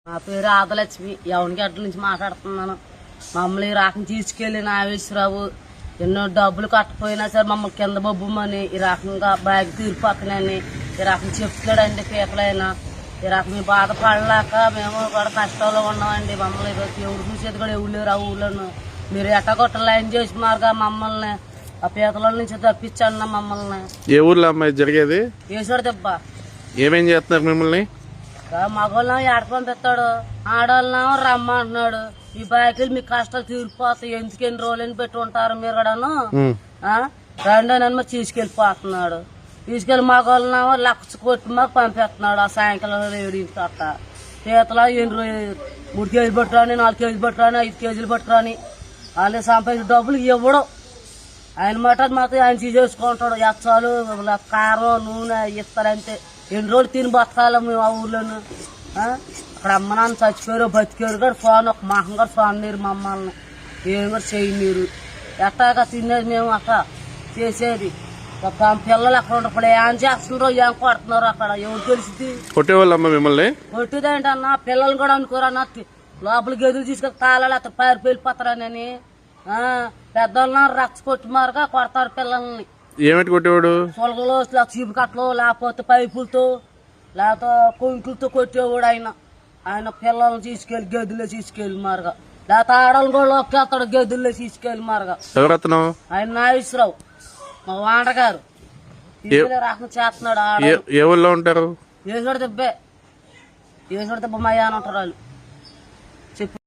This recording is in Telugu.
నా పేరు ఆదలక్ష్మి. ఎవరికి నుంచి మాట్లాడుతున్నాను. మమ్మల్ని ఈ రకం తీసుకెళ్లి నాగేశ్వరరావు ఎన్నో డబ్బులు కట్టపోయినా సరే మమ్మల్ని కింద బొబ్బుమని ఈ రకంగా బ్యాగ్ తీరిపోతున్నాయని ఈ రకం చెప్తున్నాడండి. పీకలైనా ఈ రకం బాధపడలేక మేము కూడా కష్టాల్లో ఉన్నామండి. మమ్మల్ని ఎవరు చూసేది కూడా ఎవరు లేరు ఆ ఊళ్ళోను. మీరు ఎట్టగొట్ట లైన్ చేసినారుగా మమ్మల్ని ఆ పీకల నుంచి తప్పించండి మమ్మల్ని. ఏ ఊర్లో అమ్మాయి జరిగేది? వేసాడు దెబ్బ. ఏమేం చేస్తున్నారు మిమ్మల్ని? మగోళ్ళం ఎడ పంపిస్తాడు, ఆడవాళ్ళం రమ్మంటున్నాడు. ఈ బాకీలు మీ కష్టాలు తీరిపోతాయి, ఎందుకు ఎన్ని రోజులని పెట్టి ఉంటారు మీరు కూడాను రండి అని తీసుకెళ్ళిపోతున్నాడు. తీసుకెళ్లి మగోళ్ళనేమో లక్ష కొట్టి మాకు పంపిస్తున్నాడు. ఆ సాయంకాలం 7 అట్ట పీతలో 3 కేజీలు పట్టురాని, 4 కేజీలు పట్టురాని, 5 కేజీలు పట్టురాని వాళ్ళు సంపాదించిన డబ్బులు ఇవ్వడం. ఆయన మాట మాత్రం ఆయన చేసుకుంటాడు. ఎచ్చాలు కారం నూనె ఇస్తారంటే ఎన్ని రోజులు తిని బతకాలి మేము ఆ ఊర్లోను. అక్కడ అమ్మ నాన్న చచ్చిపోయారు బతికారు కూడా ఫోన్ ఒక మహం కూడా ఫోన్ నీరు మమ్మల్ని ఏం కూడా చేయి మీరు ఎట్టాగా తినేది మేము అక్కడ చేసేది. పిల్లలు అక్కడ ఉండప్పుడు ఏం చేస్తున్నారో ఏం కొడుతున్నారో అక్కడ ఎవరు తెలిసింది. కొట్టేవాళ్ళమ్మ మిమ్మల్ని? కొట్టేదేంటన్నా పిల్లల్ని కూడా అనుకోరన్నా. లోపల గదులు తీసుకొని తాళాలు అక్కడ పారి వెళ్ళిపోతారని పెద్దోళ్ళని రక్ష కొట్టిమారుగా కొడతారు పిల్లల్ని. ఏమిటి కొట్టేవాడు? సొలగలు చీపు కట్టలు లేకపోతే పైపులతో లేకపోతే కొంకులతో కొట్టేవాడు. ఆయన పిల్లల్ని తీసుకెళ్లి గదుల్లో తీసుకెళ్ళి మారుగా లేకపోతే ఆడవాళ్ళని కూడా లోపేస్తాడు గదుల్లో తీసుకెళ్ళి మారుగా. ఎవరతను? ఆయన నాగేశ్వరరావు మా వాండగారు రకం చేస్తున్నాడు. ఏ ఊళ్ళో ఉంటారు? ఏసోడు దెబ్బే మా అని ఉంటారు వాళ్ళు. చెప్పు.